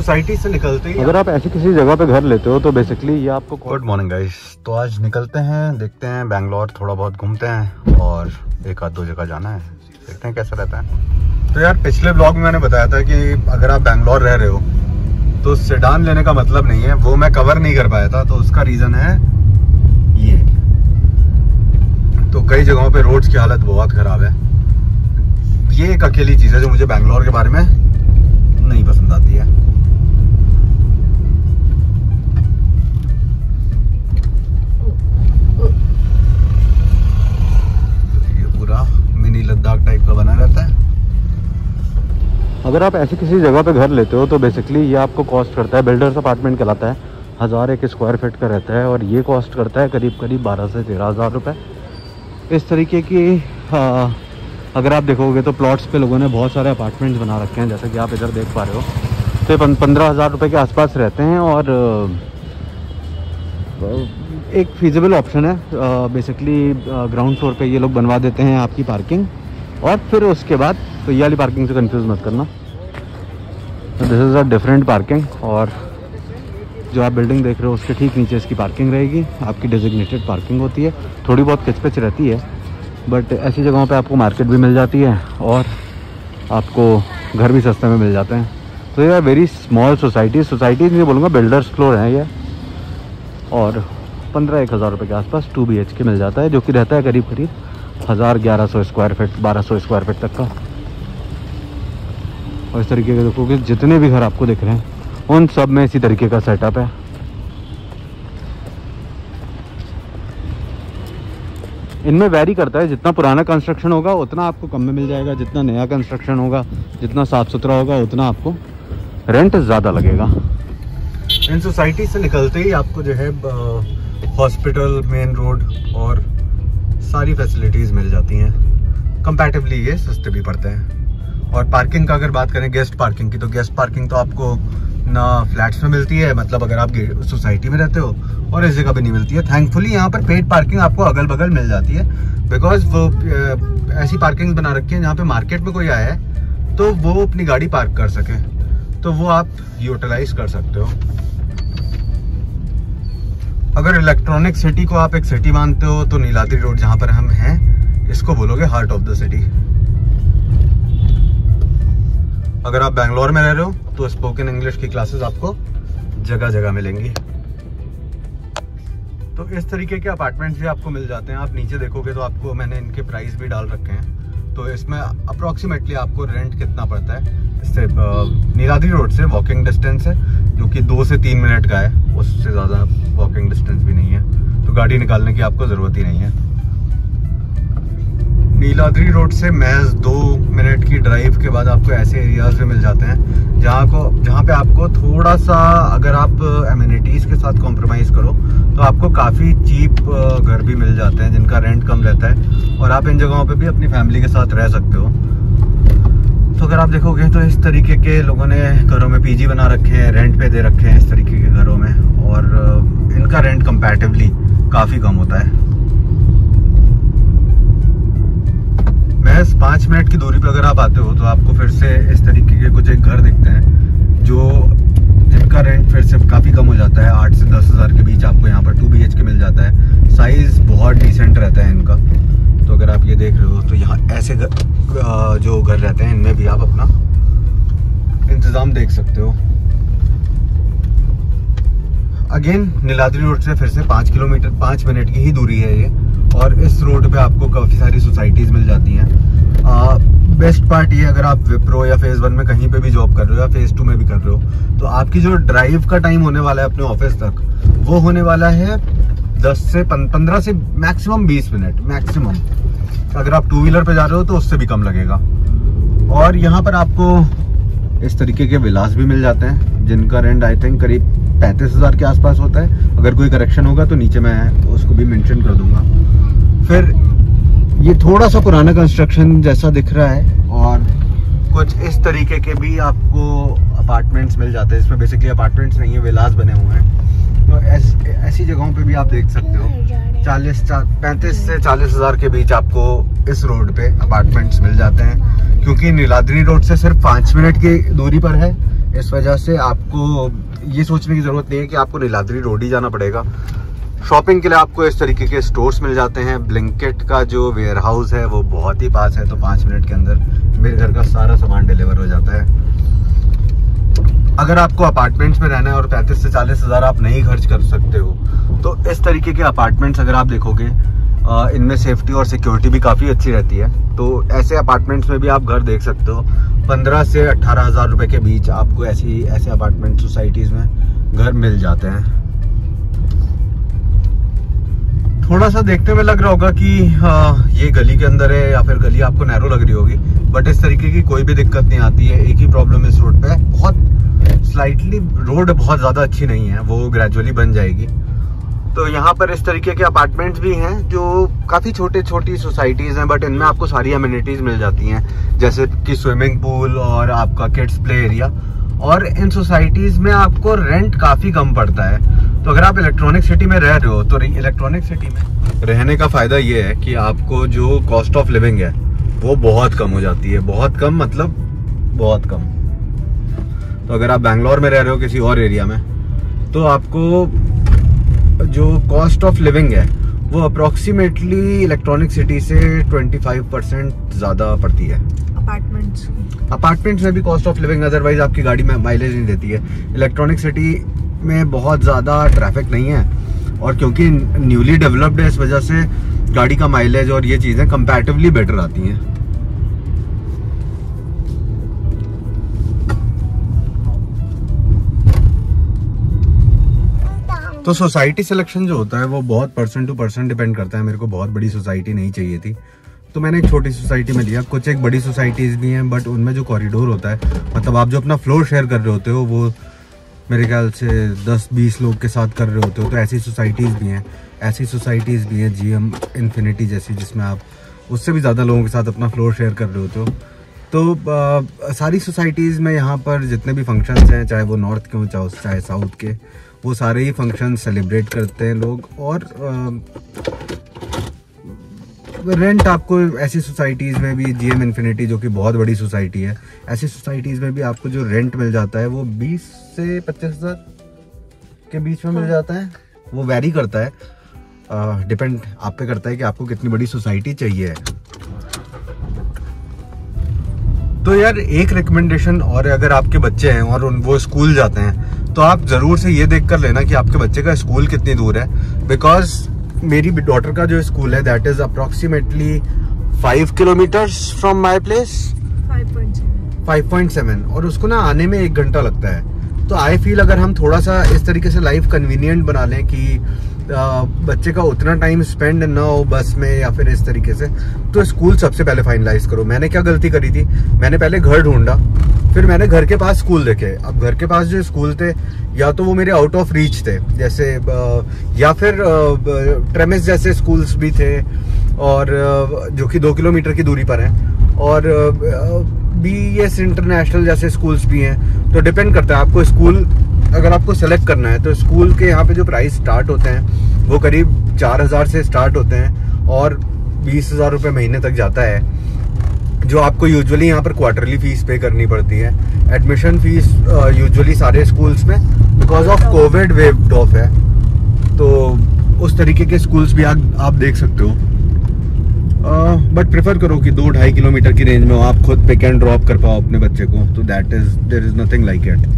Society से निकलते ही अगर आप ऐसी किसी जगह पे घर लेते हो तो बेसिकली ये आपको। गुड मॉर्निंग गाइस, तो आज निकलते हैं, देखते हैं बैंगलोर, थोड़ा बहुत घूमते हैं और एक आध दो जगह जाना है, देखते हैं कैसा रहता है। तो यार पिछले ब्लॉग में मैंने बताया था कि अगर आप बैंगलोर रह रहे हो तो सेडान लेने का मतलब नहीं है, वो मैं कवर नहीं कर पाया था, तो उसका रीज़न है ये। तो कई जगहों पे रोड्स की हालत बहुत ख़राब है। ये एक अकेली चीज़ है जो मुझे बैंगलोर के बारे में नहीं पसंद आती है। ये पूरा मिनी लद्दाख टाइप का बना रहता है। अगर आप ऐसी किसी जगह पे घर लेते हो तो बेसिकली ये आपको कॉस्ट करता है, बिल्डर्स अपार्टमेंट कहलाता है, 1001 स्क्वायर फीट का रहता है और ये कॉस्ट करता है करीब 12 से 13 हज़ार रुपये। इस तरीके की अगर आप देखोगे तो प्लॉट्स पे लोगों ने बहुत सारे अपार्टमेंट्स बना रखे हैं, जैसे कि आप इधर देख पा रहे हो। तो 15 हज़ार रुपये के आसपास रहते हैं और एक फिजिबल ऑप्शन है। बेसिकली ग्राउंड फ्लोर पे ये लोग बनवा देते हैं आपकी पार्किंग और फिर उसके बाद, तो ये वाली पार्किंग से कंफ्यूज मत करना, तो this is a different parking. और जो आप बिल्डिंग देख रहे हो उसके ठीक नीचे इसकी पार्किंग रहेगी, आपकी डेजिग्नेटेड पार्किंग होती है। थोड़ी बहुत किचपिच रहती है बट ऐसी जगहों पे आपको मार्केट भी मिल जाती है और आपको घर भी सस्ते में मिल जाते हैं। तो ये वेरी स्मॉल सोसाइटी नहीं बोलूँगा, बिल्डर्स फ्लोर हैं ये, और 15-1 हज़ार रुपये के आसपास 2 BHK मिल जाता है, जो कि रहता है करीब 1000-1100 स्क्वायर फीट, 1200 स्क्वायर फीट तक का। और इस तरीके के देखो कि जितने भी घर आपको दिख रहे हैं उन सब में इसी तरीके का सेटअप है। इनमें वैरी करता है, जितना पुराना कंस्ट्रक्शन होगा उतना आपको कम में मिल जाएगा, जितना नया कंस्ट्रक्शन होगा, जितना साफ़ सुथरा होगा उतना आपको रेंट ज़्यादा लगेगा। इन सोसाइटी से निकलते ही आपको जो है हॉस्पिटल, मेन रोड और सारी फैसिलिटीज़ मिल जाती हैं। कंपैरेटिवली ये सस्ते भी पड़ते हैं। और पार्किंग का अगर बात करें गेस्ट पार्किंग की, तो गेस्ट पार्किंग तो आपको ना फ्लैट्स में मिलती है, मतलब अगर आप सोसाइटी में रहते हो, और इस जगह भी नहीं मिलती है। थैंकफुली यहाँ पर पेड पार्किंग आपको अगल बगल मिल जाती है, बिकॉज वो ऐसी पार्किंग बना रखी है जहाँ पे मार्केट में कोई आया है तो वो अपनी गाड़ी पार्क कर सके, तो वो आप यूटिलाइज कर सकते हो। अगर इलेक्ट्रॉनिक सिटी को आप एक सिटी मानते हो तो नीलाद्री रोड जहाँ पर हम हैं इसको बोलोगे हार्ट ऑफ द सिटी। अगर आप बैंगलोर में रह रहे हो तो स्पोकन इंग्लिश की क्लासेस आपको जगह जगह मिलेंगी। तो इस तरीके के अपार्टमेंट्स भी आपको मिल जाते हैं। आप नीचे देखोगे तो आपको मैंने इनके प्राइस भी डाल रखे हैं, तो इसमें अप्रॉक्सीमेटली आपको रेंट कितना पड़ता है। इससे नीलाद्री रोड से वॉकिंग डिस्टेंस है जो कि 2 से 3 मिनट का है, उससे ज़्यादा वॉकिंग डिस्टेंस भी नहीं है, तो गाड़ी निकालने की आपको ज़रूरत ही नहीं है। नीलाद्री रोड से महज 2 मिनट की ड्राइव के बाद आपको ऐसे एरियाज में मिल जाते हैं जहाँ पे आपको थोड़ा सा, अगर आप एमिनिटीज़ के साथ कॉम्प्रोमाइज़ करो तो आपको काफ़ी चीप घर भी मिल जाते हैं जिनका रेंट कम रहता है, और आप इन जगहों पे भी अपनी फैमिली के साथ रह सकते हो। तो अगर आप देखोगे तो इस तरीके के लोगों ने घरों में PG बना रखे हैं, रेंट पे दे रखे हैं इस तरीके के घरों में, और इनका रेंट कंपैरेटिवली काफ़ी कम होता है। महज 5 मिनट की दूरी पर अगर आप आते हो तो आपको फिर से इस तरीके के कुछ एक घर दिखते हैं जिनका रेंट फिर से काफ़ी कम हो जाता है। 8 से 10 हज़ार के बीच आपको यहाँ पर 2 BHK मिल जाता है। साइज़ बहुत डिसेंट रहता है इनका। तो अगर आप ये देख रहे हो तो यहाँ ऐसे जो घर रहते हैं इनमें भी आप अपना इंतज़ाम देख सकते हो। अगेन नीलाद्री रोड से फिर से 5 मिनट की ही दूरी है ये, और इस रोड पे आपको काफ़ी सारी सोसाइटीज़ मिल जाती हैं। बेस्ट पार्ट ये, अगर आप विप्रो या फेज़ 1 में कहीं पे भी जॉब कर रहे हो या फेज़ 2 में भी कर रहे हो, तो आपकी जो ड्राइव का टाइम होने वाला है अपने ऑफिस तक, वो होने वाला है 10 से 15 से मैक्सिमम 20 मिनट मैक्सिमम। अगर आप 2 व्हीलर पे जा रहे हो तो उससे भी कम लगेगा। और यहाँ पर आपको इस तरीके के विलास भी मिल जाते हैं जिनका रेंट आई थिंक करीब 35 हज़ार के आसपास होता है। अगर कोई करेक्शन होगा तो नीचे मैं उसको भी मेंशन कर दूंगा। फिर ये थोड़ा सा पुराना कंस्ट्रक्शन जैसा दिख रहा है, और कुछ इस तरीके के भी आपको अपार्टमेंट्स मिल जाते हैं। इसमें बेसिकली अपार्टमेंट्स नहीं है, विलास बने हुए हैं। तो ऐसी जगहों पे भी आप देख सकते हो 35 से 40 हज़ार के बीच आपको इस रोड पे अपार्टमेंट्स मिल जाते हैं, क्योंकि नीलाद्री रोड से सिर्फ 5 मिनट की दूरी पर है इस वजह से आपको ये सोचने की ज़रूरत नहीं है कि आपको नीलाद्री रोड ही जाना पड़ेगा। शॉपिंग के लिए आपको इस तरीके के स्टोर्स मिल जाते हैं। ब्लिंकिट का जो वेयर हाउस है वो बहुत ही पास है, तो 5 मिनट के अंदर मेरे घर का सारा सामान डिलीवर हो जाता है। अगर आपको अपार्टमेंट्स में रहना है और 35 से 40 हज़ार आप नहीं खर्च कर सकते हो, तो इस तरीके के अपार्टमेंट्स अगर आप देखोगे, इनमें सेफ्टी और सिक्योरिटी भी काफ़ी अच्छी रहती है। तो ऐसे अपार्टमेंट्स में भी आप घर देख सकते हो। 15 से 18 हज़ार रुपये के बीच आपको ऐसे अपार्टमेंट सोसाइटीज़ में घर मिल जाते हैं। थोड़ा सा देखने में लग रहा होगा कि ये गली के अंदर है या फिर गली आपको नैरो लग रही होगी, बट इस तरीके की कोई भी दिक्कत नहीं आती है। एक ही प्रॉब्लम इस रोड पे है, बहुत स्लाइटली रोड बहुत ज़्यादा अच्छी नहीं है, वो ग्रेजुअली बन जाएगी। तो यहाँ पर इस तरीके के अपार्टमेंट्स भी हैं जो काफ़ी छोटी सोसाइटीज़ हैं, बट इनमें आपको सारी अम्यूनिटीज़ मिल जाती हैं, जैसे कि स्विमिंग पूल और आपका किड्स प्ले एरिया। और इन सोसाइटीज़ में आपको रेंट काफ़ी कम पड़ता है। तो अगर आप इलेक्ट्रॉनिक सिटी में रह रहे हो तो इलेक्ट्रॉनिक सिटी में रहने का फ़ायदा ये है कि आपको जो कॉस्ट ऑफ लिविंग है वो बहुत कम हो जाती है। बहुत कम मतलब बहुत कम। तो अगर आप बैंगलोर में रह रहे हो किसी और एरिया में, तो आपको जो कॉस्ट ऑफ लिविंग है वो अप्रॉक्सीमेटली इलेक्ट्रॉनिक सिटी से 25% ज़्यादा पड़ती है। अपार्टमेंट्स में भी कॉस्ट ऑफ लिविंग अदरवाइज आपकी गाड़ी में माइलेज नहीं देती है। इलेक्ट्रॉनिक सिटी में बहुत ज़्यादा ट्रैफिक नहीं है, और क्योंकि न्यूली डेवलप्ड है इस वजह से गाड़ी का माइलेज और ये चीज़ें कंपैरेटिवली बेटर आती हैं। तो सोसाइटी सिलेक्शन जो होता है वो बहुत पर्सन टू पर्सन डिपेंड करता है। मेरे को बहुत बड़ी सोसाइटी नहीं चाहिए थी, तो मैंने एक छोटी सोसाइटी में लिया। कुछ एक बड़ी सोसाइटीज़ भी हैं, बट उनमें जो कॉरिडोर होता है, मतलब आप जो अपना फ्लोर शेयर कर रहे होते हो, वो मेरे ख्याल से 10-20 लोग के साथ कर रहे होते हो। तो ऐसी सोसाइटीज़ भी हैं, GM इन्फिनिटी जैसी, जिसमें आप उससे भी ज़्यादा लोगों के साथ अपना फ्लोर शेयर कर रहे होते हो। तो सारी सोसाइटीज़ में यहाँ पर जितने भी फंक्शंस हैं, चाहे वो नॉर्थ के हों चाहे साउथ के, वो सारे ही फंक्शन सेलिब्रेट करते हैं लोग। और रेंट आपको ऐसी सोसाइटीज़ में भी, GM इन्फिनिटी जो कि बहुत बड़ी सोसाइटी है, ऐसी सोसाइटीज़ में भी आपको जो रेंट मिल जाता है वो 20 से 25 हज़ार के बीच में मिल जाता है। वो वैरी करता है, डिपेंड आप पे करता है कि आपको कितनी बड़ी सोसाइटी चाहिए। तो यार एक रिकमेंडेशन और, अगर आपके बच्चे हैं और वो स्कूल जाते हैं, तो आप ज़रूर से ये देख कर लेना कि आपके बच्चे का स्कूल कितनी दूर है। बिकॉज मेरी डॉटर का जो स्कूल है that is approximately 5 kilometres from my place, 5.7, और उसको ना आने में 1 घंटा लगता है। तो आई फील अगर हम थोड़ा सा इस तरीके से लाइफ कन्वीनियंट बना लें कि बच्चे का उतना टाइम स्पेंड ना हो बस में या फिर इस तरीके से, तो स्कूल सबसे पहले फाइनलाइज करो। मैंने क्या गलती करी थी, मैंने पहले घर ढूंढा, फिर मैंने घर के पास स्कूल देखे। अब घर के पास जो स्कूल थे या तो वो मेरे आउट ऑफ रीच थे, जैसे या फिर ट्रेमिस जैसे स्कूल्स भी थे, और जो कि 2 किलोमीटर की दूरी पर हैं, और BES इंटरनेशनल जैसे स्कूल्स भी हैं। तो डिपेंड करता है आपको स्कूल, अगर आपको सेलेक्ट करना है तो स्कूल के यहाँ पे जो प्राइस स्टार्ट होते हैं वो करीब 4,000 से स्टार्ट होते हैं और 20,000 रुपये महीने तक जाता है, जो आपको यूजुअली यहाँ पर क्वार्टरली फीस पे करनी पड़ती है। एडमिशन फीस यूजुअली सारे स्कूल्स में because of Covid waived of है, तो उस तरीके के स्कूल्स भी आप देख सकते हो। बट प्रेफर करो कि 2-2.5 किलोमीटर की रेंज में हो, आप खुद पिक एंड ड्रॉप कर पाओ अपने बच्चे को, तो there is nothing like it.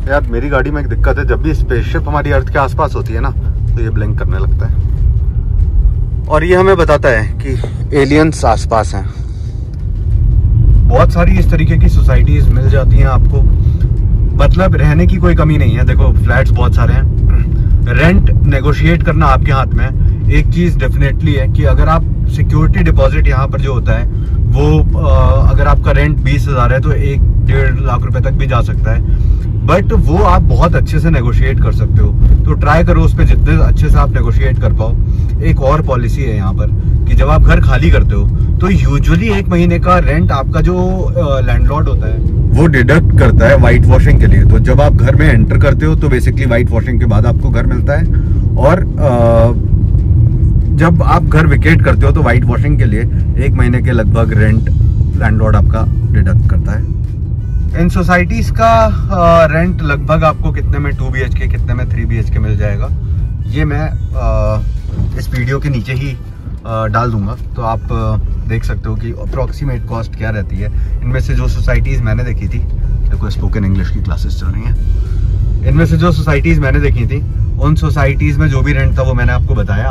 यार मेरी गाड़ी में एक दिक्कत है, जब भी स्पेसशिप हमारी अर्थ के आसपास होती है ना, तो ये ब्लिंक करने लगता है, और ये हमें बताता है कि एलियंस आसपास हैं। बहुत सारी इस तरीके की सोसाइटीज मिल जाती हैं आपको, मतलब रहने की कोई कमी नहीं है। देखो फ्लैट्स बहुत सारे हैं, रेंट नेगोशिएट करना आपके हाथ में है। एक चीज डेफिनेटली है कि अगर आप सिक्योरिटी डिपॉजिट यहाँ पर जो होता है वो अगर आपका रेंट 20,000 है तो 1-1.5 लाख रुपए तक भी जा सकता है, बट वो आप बहुत अच्छे से नेगोशिएट कर सकते हो। तो ट्राई करो उस पर जितने अच्छे से आप नेगोशिएट कर पाओ। एक और पॉलिसी है यहाँ पर कि जब आप घर खाली करते हो तो यूजुअली 1 महीने का रेंट आपका जो लैंडलॉर्ड होता है वो डिडक्ट करता है वाइट वॉशिंग के लिए। तो जब आप घर में एंटर करते हो तो बेसिकली वाइट वॉशिंग के बाद आपको घर मिलता है, और जब आप घर वेकेट करते हो तो वाइट वॉशिंग के लिए 1 महीने के लगभग रेंट लैंडलॉर्ड आपका डिडक्ट करता है। इन सोसाइटीज़ का रेंट लगभग आपको कितने में 2 BHK, कितने में 3 BHK मिल जाएगा, ये मैं इस वीडियो के नीचे ही डाल दूंगा, तो आप देख सकते हो कि अप्रॉक्सीमेट कॉस्ट क्या रहती है। इनमें से जो सोसाइटीज़ मैंने देखी थी, देखो स्पोकन इंग्लिश की क्लासेस चल रही हैं, इनमें से जो सोसाइटीज़ मैंने देखी थी उन सोसाइटीज़ में जो भी रेंट था वो मैंने आपको बताया,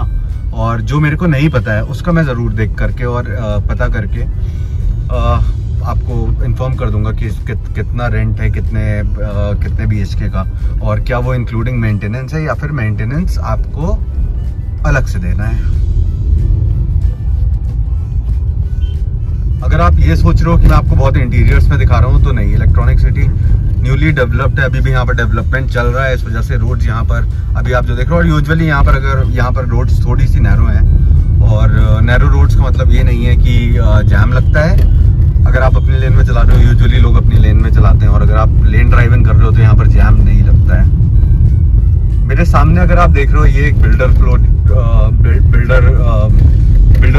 और जो मेरे को नहीं पता है उसका मैं ज़रूर देख करके और पता करके आपको इन्फॉर्म कर दूंगा कि कितना रेंट है, कितने BHK का, और क्या वो इंक्लूडिंग मेंटेनेंस है या फिर मेंटेनेंस आपको अलग से देना है। अगर आप ये सोच रहे हो कि मैं आपको बहुत इंटीरियर्स में दिखा रहा हूँ, तो नहीं, इलेक्ट्रॉनिक सिटी न्यूली डेवलप्ड है, अभी भी यहाँ पर डेवलपमेंट चल रहा है, इस वजह से रोड्स यहाँ पर अभी आप जो देख रहे हो, और यूजुअली यहाँ पर अगर यहाँ पर रोड्स थोड़ी सी नैरो हैं, और नैरो रोड्स का मतलब ये नहीं है कि जैम लगता है। अगर आप अपनी लेन में चला रहे हो, यूजुअली लोग अपनी लेन में चलाते हैं, और अगर आप लेन ड्राइविंग कर रहे हो तो यहाँ पर जैम नहीं लगता है। मेरे सामने अगर आप देख रहे हो, ये एक बिल्डर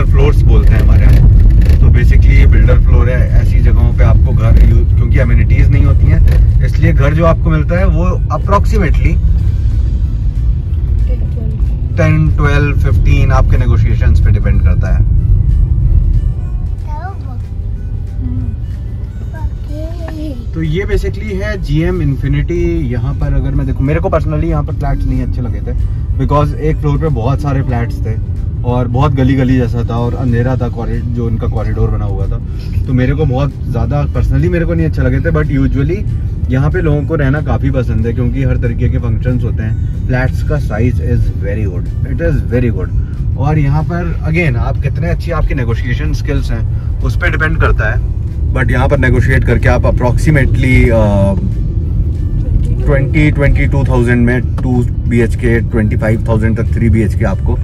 फ्लोर्स बोलते हैं हमारे यहाँ, तो बेसिकली ये बिल्डर फ्लोर है। ऐसी जगहों पे आपको घर, क्योंकि अम्यूनिटीज नहीं होती हैं, इसलिए घर जो आपको मिलता है वो अप्रोक्सीमेटली 10, 12, 15 आपके नेगोशिएशंस पे डिपेंड करता है। तो ये बेसिकली है GM इन्फिनिटी। यहाँ पर अगर मैं देखूँ, मेरे को पर्सनली यहाँ पर फ्लैट्स नहीं अच्छे लगे थे, बिकॉज एक फ्लोर पे बहुत सारे फ्लैट्स थे और बहुत गली जैसा था और अंधेरा था, जो उनका कॉरिडोर बना हुआ था, तो मेरे को बहुत ज़्यादा पर्सनली मेरे को नहीं अच्छे लगे थे। बट यूजुअली यहाँ पे लोगों को रहना काफ़ी पसंद है, क्योंकि हर तरीके के फंक्शंस होते हैं। फ्लैट्स का size is very good, it is very good. और यहाँ पर अगेन आप कितने अच्छी आपकी नेगोशिएशन स्किल्स हैं उस पर डिपेंड करता है, बट यहाँ पर नेगोशिएट करके आप अप्रॉक्सीमेटली 20-22,000 में 2 BHK, 25,000 तक 3 BHK आपको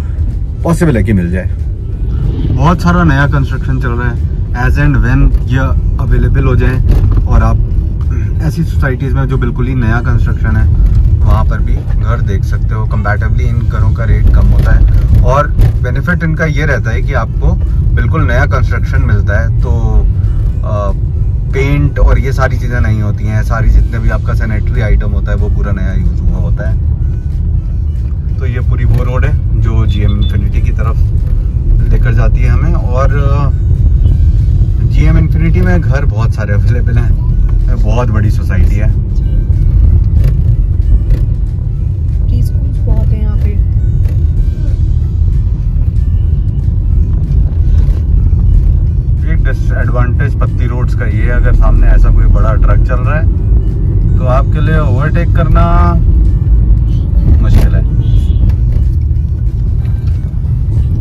पॉसिबल है कि मिल जाए। बहुत सारा नया कंस्ट्रक्शन चल रहा है, एज एंड व्हेन ये अवेलेबल हो जाए और आप ऐसी सोसाइटीज़ में जो बिल्कुल ही नया कंस्ट्रक्शन है वहाँ पर भी घर देख सकते हो। कंपैरेटिवली इन घरों का रेट कम होता है, और बेनिफिट इनका ये रहता है कि आपको बिल्कुल नया कंस्ट्रक्शन मिलता है, तो पेंट और ये सारी चीज़ें नहीं होती हैं, सारी जितने भी आपका सैनिटरी आइटम होता है वो पूरा नया यूज हुआ होता है। तो ये पूरी वो रोड है जो GM इन्फिनिटी की तरफ लेकर जाती है हमें, और GM इन्फिनिटी में घर बहुत सारे अवेलेबल हैं, बहुत बड़ी सोसाइटी है। स्कूल्स बहुत हैं यहाँ पे। एक डिसएडवांटेज पत्ती रोड्स का ये है, अगर सामने ऐसा कोई बड़ा ट्रक चल रहा है तो आपके लिए ओवरटेक करना मुश्किल है।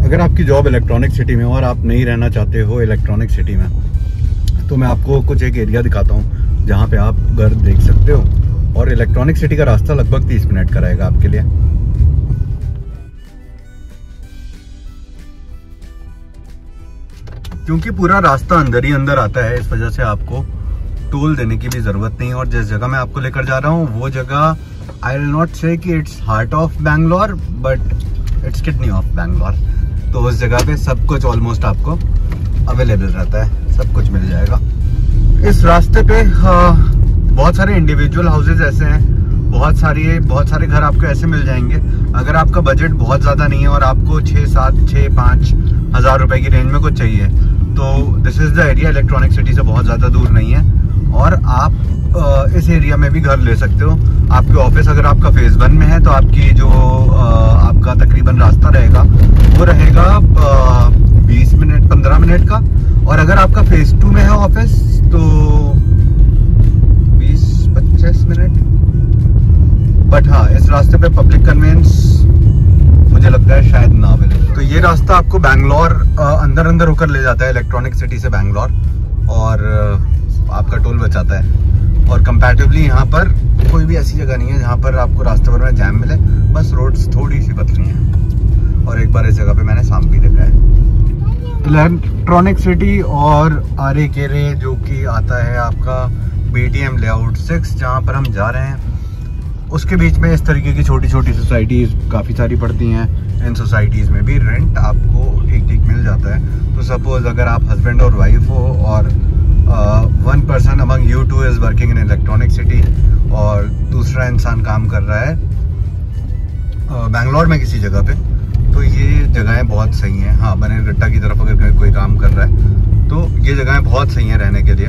अगर आपकी जॉब इलेक्ट्रॉनिक सिटी में हो और आप नहीं रहना चाहते हो इलेक्ट्रॉनिक सिटी में, तो मैं आपको कुछ एक एरिया दिखाता हूँ जहाँ पे आप घर देख सकते हो, और इलेक्ट्रॉनिक सिटी का रास्ता लगभग 30 मिनट का रहेगा आपके लिए। क्योंकि पूरा रास्ता अंदर ही अंदर आता है, इस वजह से आपको टोल देने की भी ज़रूरत नहीं है। और जिस जगह मैं आपको लेकर जा रहा हूँ वो जगह, आई विल नॉट से कि its heart of Bangalore, but it's kidney of Bangalore. तो उस जगह पे सब कुछ ऑलमोस्ट आपको अवेलेबल रहता है, सब कुछ मिल जाएगा। इस रास्ते पे बहुत सारे इंडिविजुअल हाउसेज ऐसे हैं, बहुत सारे घर आपको ऐसे मिल जाएंगे। अगर आपका बजट बहुत ज़्यादा नहीं है और आपको 6-5 हज़ार रुपए की रेंज में कुछ चाहिए, तो this is the area. Electronic city से बहुत ज़्यादा दूर नहीं है, और आप इस एरिया में भी घर ले सकते हो। आपके ऑफिस अगर आपका फेज़ 1 में है तो आपकी जो आपका तकरीबन रास्ता रहेगा वो रहेगा 20 मिनट 15 मिनट का, और अगर आपका फेज़ 2 में है ऑफिस तो 20-25 मिनट। बट हाँ, इस रास्ते पे पब्लिक कन्वेंस मुझे लगता है शायद ना मिले। तो ये रास्ता आपको बैंगलोर अंदर होकर ले जाता है, इलेक्ट्रॉनिक सिटी से बैंगलोर, और आपका टोल बचाता है। और कंपैरेटिवली यहाँ पर कोई भी ऐसी जगह नहीं है जहाँ पर आपको रास्ते भर में जैम मिले, बस रोड्स थोड़ी सी पतली हैं। और एक बार इस जगह पे मैंने शाम भी देखा है। इलेक्ट्रॉनिक सिटी और आरे केरे जो कि आता है आपका BTM लेआउट 6 जहाँ पर हम जा रहे हैं, उसके बीच में इस तरीके की छोटी छोटी सोसाइटीज़ काफ़ी सारी पड़ती हैं। इन सोसाइटीज़ में भी रेंट आपको ठीक ठीक मिल जाता है। तो सपोज़ अगर आप हस्बैंड और वाइफ हो और one person among you two is working in Electronic city और दूसरा इंसान काम कर रहा है बैंगलोर में किसी जगह पे। तो ये जगहें बहुत सही हैं। हाँ, बनेरघट्टा की तरफ अगर कोई काम कर रहा है तो ये जगहें बहुत सही हैं रहने के लिए।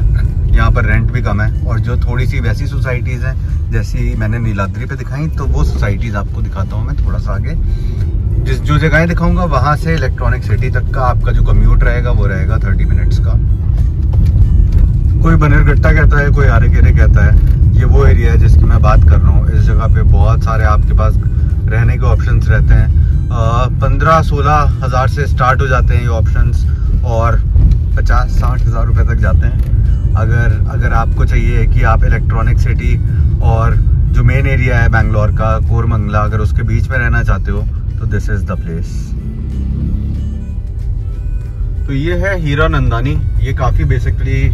यहाँ पर रेंट भी कम है। और जो थोड़ी सी वैसी सोसाइटीज़ हैं जैसी मैंने नीलाद्री पे दिखाई, तो वो सोसाइटीज़ आपको दिखाता हूँ मैं थोड़ा सा आगे। जो जगहें दिखाऊंगा वहाँ से इलेक्ट्रॉनिक सिटी तक का आपका जो कम्यूट रहेगा वो रहेगा 30 मिनट्स का। कोई बनेरघट्टा कहता है, कोई आरेकेरे कहता है। ये वो एरिया है जिसकी मैं बात कर रहा हूँ। इस जगह पे बहुत सारे आपके पास रहने के ऑप्शंस रहते हैं। 15-16 हज़ार से स्टार्ट हो जाते हैं ये ऑप्शंस और 50-60 हज़ार रुपये तक जाते हैं। अगर आपको चाहिए कि आप इलेक्ट्रॉनिक सिटी और जो मेन एरिया है बैंगलोर का, कोरमंगला, अगर उसके बीच में रहना चाहते हो तो दिस इज़ द प्लेस। तो ये है हीरा नंदानी। ये काफ़ी बेसिकली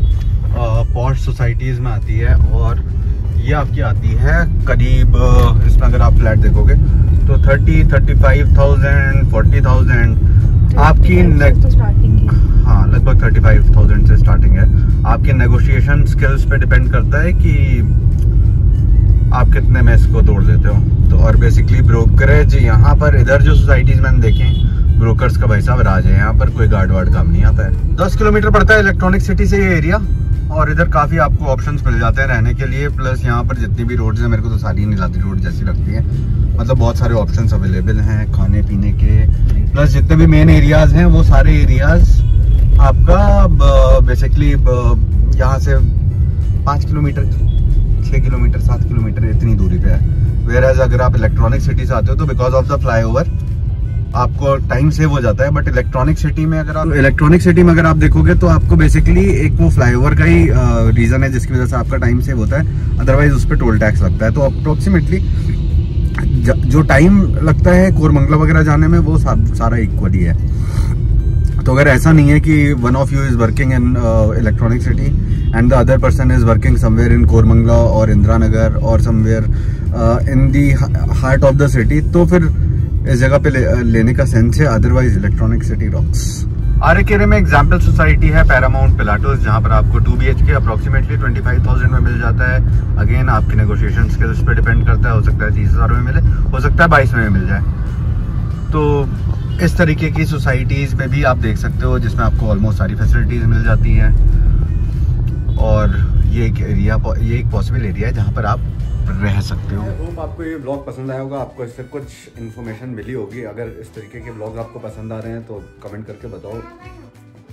पॉश सोसाइटीज़ में आती है और ये आपकी आती है करीब, इसमें अगर आप फ्लैट देखोगे तो 30-35,000 40,000 आपकी हाँ, लगभग 35,000 से स्टार्टिंग है। आपके नेगोशिएशन स्किल्स पे डिपेंड करता है कि आप कितने में इसको तोड़ देते हो। तो और बेसिकली ब्रोकरेज यहाँ पर, इधर जो सोसाइटीज मैंने देखें, ब्रोकर्स का भाई साहब राज है। यहाँ पर कोई गार्ड वार्ड काम नहीं आता है। 10 किलोमीटर पड़ता है इलेक्ट्रॉनिक सिटी से ये एरिया और इधर काफ़ी आपको ऑप्शंस मिल जाते हैं रहने के लिए। प्लस यहाँ पर जितनी भी रोड्स हैं, मेरे को तो सारी नीलाद्री रोड जैसी लगती है। मतलब बहुत सारे ऑप्शंस अवेलेबल हैं खाने पीने के। प्लस जितने भी मेन एरियाज़ हैं वो सारे एरियाज़ आपका बेसिकली यहाँ से 5 किलोमीटर, 6 किलोमीटर, 7 किलोमीटर इतनी दूरी पे है। वेयरएज अगर आप इलेक्ट्रॉनिक सिटी से आते हो तो बिकॉज ऑफ द फ्लाईओवर आपको टाइम सेव हो जाता है। बट इलेक्ट्रॉनिक सिटी में अगर आप देखोगे तो आपको बेसिकली एक वो फ्लाईओवर का ही रीजन है जिसकी वजह से आपका टाइम सेव होता है। अदरवाइज उस पर टोल टैक्स लगता है। तो अप्रोक्सीमेटली जो टाइम लगता है कोरमंगला वगैरह जाने में वो सारा इक्वली है। तो अगर ऐसा नहीं है कि one of you is working in Electronic City and the other person is working somewhere in Koramangala और इंदिरा नगर और somewhere in the heart of the city, तो फिर इस जगह पे लेने का सेंस है। Otherwise Electronic City rocks. Arekere में एग्जाम्पल सोसाइटी है पैरामाउंट पिलाटोस, जहाँ पर आपको 2 BHK अप्रोक्सीमेटली 25,000 में मिल जाता है। अगेन आपके नेगोशिएशन स्किल्स पे डिपेंड करता है। हो सकता है 30,000 में मिले, हो सकता है 22 में मिल जाए। तो इस तरीके की सोसाइटीज़ में भी आप देख सकते हो जिसमें आपको ऑलमोस्ट सारी फैसिलिटीज़ मिल जाती हैं। और ये एक पॉसिबल एरिया है जहाँ पर आप रह सकते हो। होप आपको ये ब्लॉग पसंद आया होगा, आपको इससे कुछ इन्फॉर्मेशन मिली होगी। अगर इस तरीके के ब्लॉग आपको पसंद आ रहे हैं तो कमेंट करके बताओ,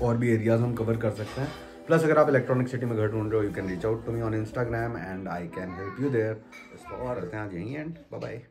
और भी एरियाज हम कवर कर सकते हैं। प्लस अगर आप इलेक्ट्रॉनिक सिटी में घर ढूंढ रहे हो, you can reach out to me on Instagram and I can help you there. और करते हैं आज यहीं एंड बाय बाय।